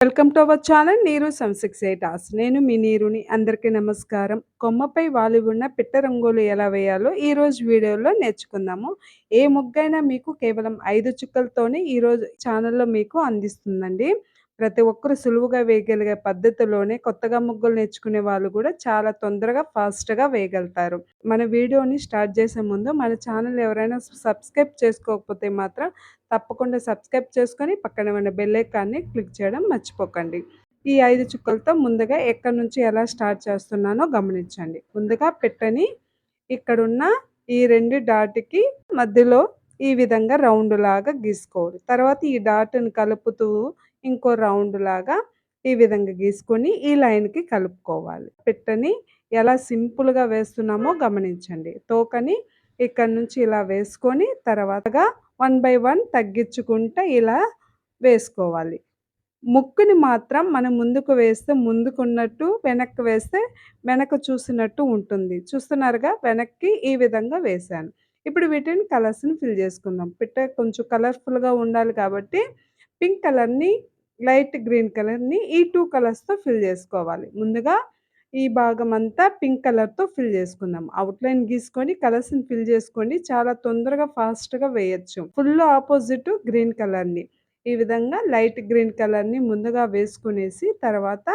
Welcome to our channel నీరు సంసిక్స్ ఎయిటాస్. నేను మీ నీరుని. అందరికీ నమస్కారం. కొమ్మపై వాలి ఉన్న పిట్ట రంగులు ఎలా వేయాలో ఈరోజు వీడియోలో నేర్చుకుందాము. ఏ ముగ్గైనా మీకు కేవలం 5 చుక్కలతోనే ఈరోజు ఛానల్లో మీకు అందిస్తుందండి. ప్రతి ఒక్కరు సులువుగా వేయగలిగే పద్ధతిలోనే కొత్తగా ముగ్గులు నేర్చుకునే వాళ్ళు కూడా చాలా తొందరగా ఫాస్ట్గా వేయగలుగుతారు. మన వీడియోని స్టార్ట్ చేసే ముందు మన ఛానల్ ఎవరైనా సబ్స్క్రైబ్ చేసుకోకపోతే మాత్రం తప్పకుండా సబ్స్క్రైబ్ చేసుకొని పక్కన ఉన్న బెల్ ఐకాన్ని క్లిక్ చేయడం మర్చిపోకండి. ఈ 5 చుక్కలతో ముందుగా ఎక్కడి నుంచి ఎలా స్టార్ట్ చేస్తున్నానో గమనించండి. ముందుగా పెట్టని ఇక్కడున్న ఈ 2 డాట్‌కి మధ్యలో ఈ విధంగా రౌండ్ లాగా గీసుకోవాలి. తర్వాత ఈ డాట్‌ని కలుపుతూ ఇంకో రౌండ్ లాగా ఈ విధంగా గీసుకొని ఈ లైన్‌కి కలుపుకోవాలి. పెట్టని ఎలా సింపుల్‌గా వేస్తున్నామో గమనించండి. తోకని ఇక్కడి నుంచి ఇలా వేసుకొని తర్వాతగా 1 బై 1 తగ్గించుకుంటా ఇలా వేసుకోవాలి. ముక్కుని మాత్రం మనం ముందుకు వేస్తే ముందుకున్నట్టు, వెనక్కి వేస్తే వెనక చూసినట్టు ఉంటుంది. చూస్తున్నారుగా, వెనక్కి ఈ విధంగా వేశాను. ఇప్పుడు వీటిని కలర్స్‌ని ఫిల్ చేసుకుందాం. పిట్ట కొంచెం కలర్‌ఫుల్‌గా ఉండాలి కాబట్టి పింక్ కలర్‌ని, లైట్ గ్రీన్ కలర్‌ని ఈ 2 కలర్స్‌తో ఫిల్ చేసుకోవాలి. ముందుగా ఈ భాగమంతా పింక్ కలర్‌తో ఫిల్ చేసుకుందాం. అవుట్‌లైన్ గీసుకొని కలర్స్‌ని ఫిల్ చేసుకోండి. చాలా తొందరగా ఫాస్ట్‌గా వేయొచ్చు. ఫుల్ ఆపోజిట్ గ్రీన్ కలర్‌ని ఈ విధంగా లైట్ గ్రీన్ కలర్‌ని ముందుగా వేసుకునేసి తర్వాత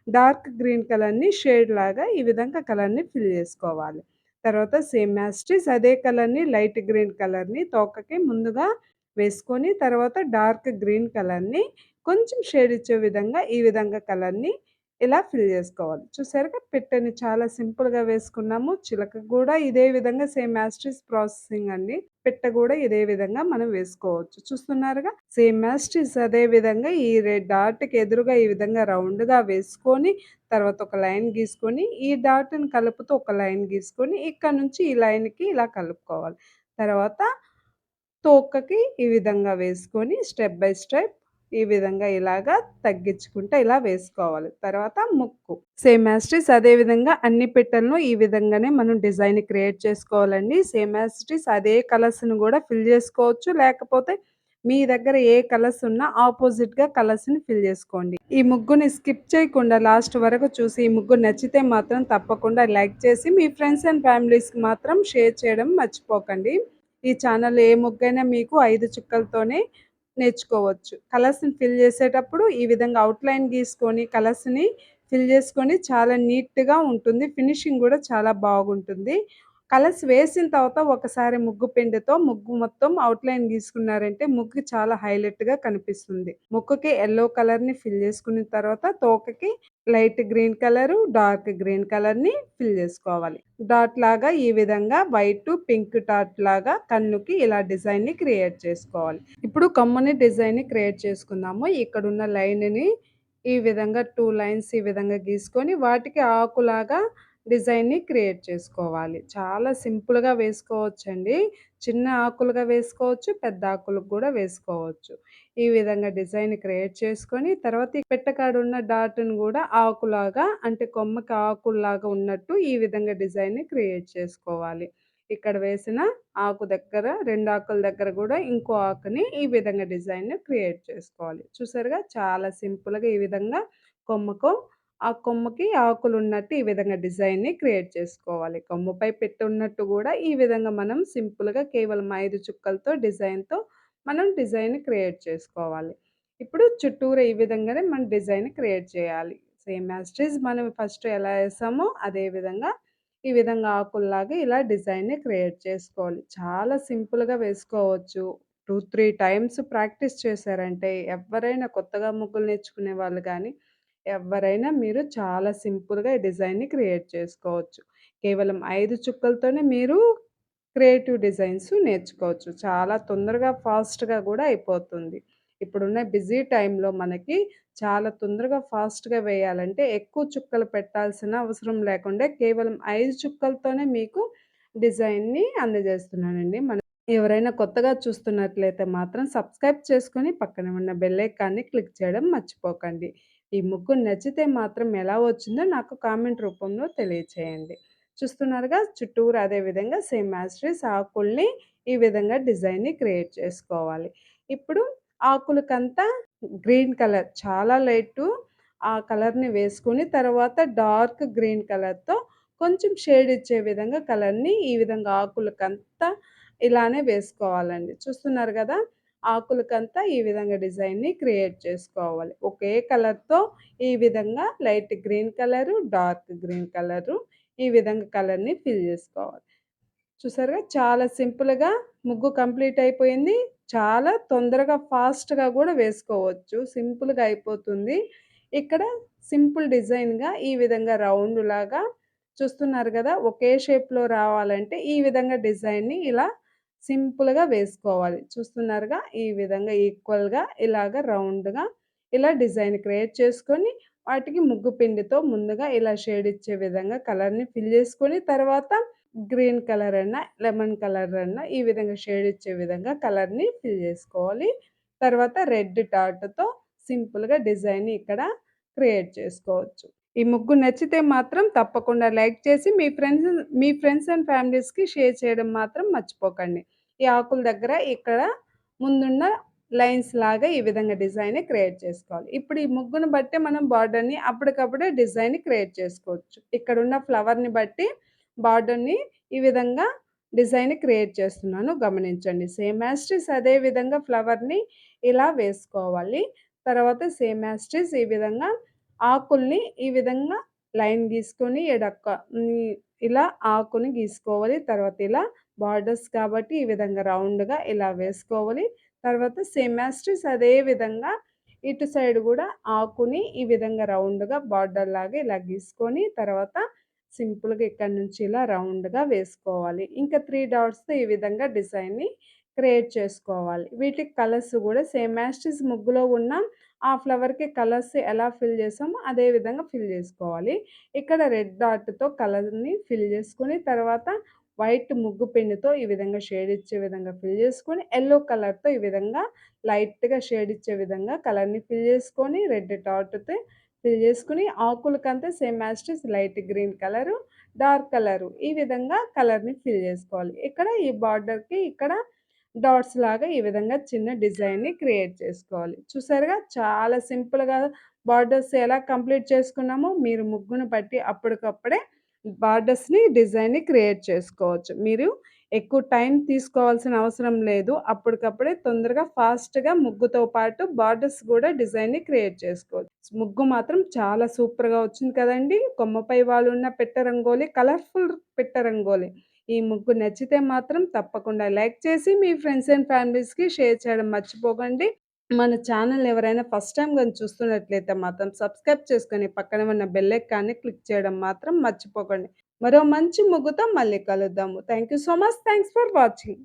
డార్క్ గ్రీన్ కలర్‌ని షేడ్ లాగా ఈ విధంగా కలర్‌ని ఫిల్ చేసుకోవాలి. తర్వాత సేమ్ యాజ్ ఇట్ ఈజ్ అదే కలర్‌ని లైట్ గ్రీన్ కలర్‌ని తోకకి ముందుగా వేసుకొని తర్వాత డార్క్ గ్రీన్ కలర్‌ని కొంచెం షేడ్ ఇచ్చే విధంగా ఈ విధంగా కలర్‌ని ఇలా ఫిల్ చేసుకోవాలి. చూసారుగా, పిట్టని చాలా సింపుల్‌గా వేసుకున్నాము. చిలక కూడా ఇదే విధంగా same as it is processing అండి. పిట్ట కూడా ఇదే విధంగా మనం వేసుకోవచ్చు. చూస్తున్నారుగా, సేమ్ యాజ్ ఇట్ ఈజ్ అదే విధంగా ఈ డాట్‌కి ఎదురుగా ఈ విధంగా రౌండ్‌గా వేసుకొని తర్వాత ఒక లైన్ గీసుకొని ఈ డాట్‌ని కలుపుతూ ఒక లైన్ గీసుకొని ఇక్కడ నుంచి ఈ లైన్‌కి ఇలా కలుపుకోవాలి. తర్వాత తోకకి ఈ విధంగా వేసుకొని స్టెప్ బై స్టెప్ ఈ విధంగా ఇలాగా తగ్గించుకుంటా ఇలా వేసుకోవాలి. తర్వాత ముక్కు సేమ్ యాజ్ ఇట్ ఈజ్ అదే విధంగా అన్ని పెట్టెలను ఈ విధంగానే మనం డిజైన్ క్రియేట్ చేసుకోవాలండి. సేమ్ యాజ్ ఇట్ ఈజ్ అదే కలర్స్‌ని కూడా ఫిల్ చేసుకోవచ్చు. లేకపోతే మీ దగ్గర ఏ కలర్స్ ఉన్నా ఆపోజిట్‌గా కలర్స్‌ని ఫిల్ చేసుకోండి. ఈ ముగ్గుని స్కిప్ చేయకుండా లాస్ట్ వరకు చూసి ఈ ముగ్గు నచ్చితే మాత్రం తప్పకుండా లైక్ చేసి మీ ఫ్రెండ్స్ అండ్ ఫ్యామిలీస్‌కి మాత్రం షేర్ చేయడం మర్చిపోకండి. ఈ ఛానల్ ఏ ముగ్గైనా మీకు 5 చుక్కలతోనే నేర్చుకోవచ్చు. కలర్స్‌ని ఫిల్ చేసేటప్పుడు ఈ విధంగా అవుట్‌లైన్ గీసుకొని కలర్స్‌ని ఫిల్ చేసుకొని చాలా నీట్‌గా ఉంటుంది. ఫినిషింగ్ కూడా చాలా బాగుంటుంది. కలర్స్ వేసిన తర్వాత ఒకసారి ముగ్గు పిండితో ముగ్గు మొత్తం అవుట్‌లైన్ గీసుకున్నారంటే ముగ్గు చాలా హైలైట్‌గా కనిపిస్తుంది. ముక్కుకి యెల్లో కలర్‌ని ఫిల్ చేసుకున్న తర్వాత తోకకి light green colour, dark green కలర్‌ని ఫిల్ చేసుకోవాలి. డాట్ లాగా ఈ విధంగా వైట్, పింక్ డాట్ లాగా కన్నుకి ఇలా డిజైన్‌ని క్రియేట్ చేసుకోవాలి. ఇప్పుడు కమ్మని డిజైన్‌ని క్రియేట్ చేసుకుందాము. ఇక్కడున్న లైన్‌ని ఈ విధంగా 2 లైన్స్ ఈ విధంగా గీసుకొని వాటికి ఆకులాగా డిజైన్‌ని క్రియేట్ చేసుకోవాలి. చాలా సింపుల్‌గా వేసుకోవచ్చండి. చిన్న ఆకులుగా వేసుకోవచ్చు, పెద్ద ఆకులకు కూడా వేసుకోవచ్చు. ఈ విధంగా డిజైన్ క్రియేట్ చేసుకొని తర్వాత ఈ పెట్టకాడున్న డాట్‌ని కూడా ఆకులాగా అంటే కొమ్మకి ఆకుల్లాగా ఉన్నట్టు ఈ విధంగా డిజైన్‌ని క్రియేట్ చేసుకోవాలి. ఇక్కడ వేసిన ఆకు దగ్గర 2 ఆకుల దగ్గర కూడా ఇంకో ఆకుని ఈ విధంగా డిజైన్‌ని క్రియేట్ చేసుకోవాలి. చూసారుగా, చాలా సింపుల్‌గా ఈ విధంగా కొమ్మకు ఆ కొమ్మకి ఆకులున్నట్టు ఈ విధంగా డిజైన్‌ని క్రియేట్ చేసుకోవాలి. కొమ్మపై పెట్టున్నట్టు గూడా ఈ విధంగా మనం సింపుల్‌గా కేవలం 5 చుక్కలతో డిజైన్‌తో మనం డిజైన్ క్రియేట్ చేసుకోవాలి. ఇప్పుడు చుట్టూరా ఈ విధంగానే మనం డిజైన్ క్రియేట్ చేయాలి. సేమ్ యాజ్ ఇట్ ఈజ్ మనం ఫస్ట్ ఎలా ఏసామో అదే విధంగా ఈ విధంగా ఆకుల్లాగా ఇలా డిజైన్‌ని క్రియేట్ చేసుకోవాలి. చాలా సింపుల్‌గా వేసుకోవచ్చు. 2, 3 టైమ్స్ ప్రాక్టీస్ చేశారంటే ఎవ్వరైనా కొత్తగా ముగ్గులు నేర్చుకునే వాళ్ళు గానీ ఎవ్వరైనా మీరు చాలా సింపుల్‌గా ఈ డిజైన్‌ని క్రియేట్ చేసుకోవచ్చు. కేవలం 5 చుక్కలతోనే మీరు క్రియేటివ్ డిజైన్స్ నేర్చుకోవచ్చు. చాలా తొందరగా ఫాస్ట్‌గా గూడా అయిపోతుంది. ఇప్పుడున్న బిజీ టైంలో మనకి చాలా తొందరగా ఫాస్ట్‌గా వేయాలంటే ఎక్కువ చుక్కలు పెట్టాల్సిన అవసరం లేకుండా కేవలం 5 చుక్కలతోనే మీకు డిజైన్‌ని అందజేస్తున్నానండి. ఎవరైనా కొత్తగా చూస్తున్నట్లయితే మాత్రం సబ్స్క్రైబ్ చేసుకొని పక్కన ఉన్న బెల్ ఐకాన్‌ని క్లిక్ చేయడం మర్చిపోకండి. ఈ ముగ్గు నచ్చితే మాత్రం ఎలా వచ్చిందో నాకు కామెంట్ రూపంలో తెలియచేయండి. చూస్తున్నారుగా, చుట్టూరా అదే విధంగా సేమ్ యాజ్ ఇట్ ఈజ్ ఆకుల్ని ఈ విధంగా డిజైన్‌ని క్రియేట్ చేసుకోవాలి. ఇప్పుడు ఆకులకంతా గ్రీన్ కలర్ చాలా లైటు ఆ కలర్‌ని వేసుకొని తర్వాత డార్క్ గ్రీన్ కలర్‌తో కొంచెం షేడ్ ఇచ్చే విధంగా కలర్‌ని ఈ విధంగా ఆకులకంతా ఇలానే వేసుకోవాలండి. చూస్తున్నారు గదా! ఆకులకంతా ఈ విధంగా డిజైన్‌ని క్రియేట్ చేసుకోవాలి. ఒకే కలర్‌తో ఈ విధంగా light green colour, dark green colour ఈ విధంగా కలర్‌ని ఫిల్ జేసుకోవాలి. చూసారుగా చాలా సింపుల్‌గా ముగ్గు కంప్లీట్ అయిపోయింది. చాలా తొందరగా ఫాస్ట్‌గా గూడా వేసుకోవచ్చు. సింపుల్‌గా అయిపోతుంది. ఇక్కడ సింపుల్ డిజైన్‌గా ఈ విధంగా రౌండ్‌లాగా చూస్తున్నారు గదా! ఒకే షేప్‌లో రావాలంటే ఈ విధంగా డిజైన్‌ని ఇలా సింపుల్‌గా వేసుకోవాలి. చూస్తున్నారుగా? ఈ విధంగా ఈక్వల్‌గా ఇలాగ రౌండ్‌గా ఇలా డిజైన్ క్రియేట్ చేసుకొని వాటికి ముగ్గు పిండితో ముందుగా ఇలా షేడ్ ఇచ్చే విధంగా కలర్‌ని ఫిల్ చేసుకొని తర్వాత గ్రీన్ కలర్ అన్నా, లెమన్ కలర్ అన్నా ఈ విధంగా షేడ్ ఇచ్చే విధంగా కలర్‌ని ఫిల్ జేసుకోవాలి. తర్వాత రెడ్ డాట్‌తో సింపుల్‌గా డిజైన్‌ని ఇక్కడ క్రియేట్ చేసుకోవచ్చు. ఈ ముగ్గు నచ్చితే మాత్రం తప్పకుండా లైక్ చేసి మీ ఫ్రెండ్స్ అండ్ ఫ్యామిలీస్‌కి షేర్ చేయడం మాత్రం మర్చిపోకండి. ఈ ఆకుల దగ్గర ఇక్కడ ముందున్న లైన్స్ లాగా ఈ విధంగా డిజైన్‌ని క్రియేట్ చేసుకోవాలి. ఇప్పుడు ఈ ముగ్గును బట్టి మనం బార్డర్‌ని అప్పటికప్పుడే డిజైన్‌ని క్రియేట్ చేసుకోవచ్చు. ఇక్కడున్న ఫ్లవర్‌ని బట్టి బార్డర్‌ని ఈ విధంగా డిజైన్ క్రియేట్ చేస్తున్నాను గమనించండి. సేమ్ యాజ్ ఇట్ ఈజ్ అదే విధంగా ఫ్లవర్‌ని ఇలా వేసుకోవాలి. తర్వాత సేమ్ యాజ్ ఇట్ ఈజ్ ఈ విధంగా ఆకుల్ని ఈ విధంగా లైన్ గీసుకొని ఇలా ఆకుని గీసుకోవాలి. తర్వాత ఇలా బార్డర్స్ కాబట్టి ఈ విధంగా రౌండ్‌గా ఇలా వేసుకోవాలి. తర్వాత సేమ్ యాజ్ ఇట్ ఈజ్ అదే విధంగా ఇటు సైడ్ గూడా ఆకుని ఈ విధంగా రౌండ్‌గా బార్డర్‌లాగా ఇలా గీసుకొని తర్వాత సింపుల్‌గా ఇక్కడి నుంచి ఇలా రౌండ్‌గా వేసుకోవాలి. ఇంకా 3 డాట్స్‌తో ఈ విధంగా డిజైన్‌ని క్రియేట్ చేసుకోవాలి. వీటికి కలర్స్ గూడా సేమ్ యాజ్ ఇట్ ఈజ్ ముగ్గులో ఉన్న ఆ ఫ్లవర్‌కి కలర్స్ ఎలా ఫిల్ చేసామో అదే విధంగా ఫిల్ చేసుకోవాలి. ఇక్కడ రెడ్ డాట్‌తో కలర్‌ని ఫిల్ చేసుకొని తర్వాత వైట్ ముగ్గు పెన్నుతో ఈ విధంగా షేడ్ ఇచ్చే విధంగా ఫిల్ చేసుకొని, యెల్లో కలర్‌తో ఈ విధంగా లైట్‌గా షేడ్ ఇచ్చే విధంగా కలర్‌ని ఫిల్ చేసుకొని, రెడ్ డాట్‌తో ఫిల్ చేసుకొని, ఆకులకంతా same as it is light green colour, dark colour ఈ విధంగా కలర్‌ని ఫిల్ చేసుకోవాలి. ఇక్కడ ఈ బార్డర్‌కి ఇక్కడ డాట్స్ లాగా ఈ విధంగా చిన్న డిజైన్‌ని క్రియేట్ చేసుకోవాలి. చూసారుగా చాలా సింపుల్‌గా బార్డర్స్ ఎలా కంప్లీట్ చేసుకున్నామో మీరు ముగ్గును బట్టి అప్పటికప్పుడే బార్డర్స్‌ని డిజైన్‌ని క్రియేట్ చేసుకోవచ్చు. మీరు ఎక్కువ టైం తీసుకోవాల్సిన అవసరం లేదు. అప్పటికప్పుడే తొందరగా ఫాస్ట్‌గా ముగ్గుతో పాటు బార్డర్స్ గూడా డిజైన్‌ని క్రియేట్ చేసుకోవచ్చు. ముగ్గు మాత్రం చాలా సూపర్‌గా వచ్చింది కదండీ! కొమ్మపై వాలున్న పిట్ట రంగోలి కలర్‌ఫుల్ పిట్ట రంగోలి. ఈ ముగ్గు నచ్చితే మాత్రం తప్పకుండా లైక్ చేసి మీ ఫ్రెండ్స్ అండ్ ఫ్యామిలీస్‌కి షేర్ చేయడం మర్చిపోకండి. మన ఛానెల్‌ని ఎవరైనా ఫస్ట్ టైమ్ గాని చూస్తున్నట్లయితే మాత్రం సబ్స్క్రైబ్ చేసుకొని పక్కన ఉన్న బెల్ ఐకాన్‌ని క్లిక్ చేయడం మాత్రం మర్చిపోకండి. మరో మంచి ముగ్గుతో మళ్ళీ కలుద్దాము. Thank you so much. Thanks for watching.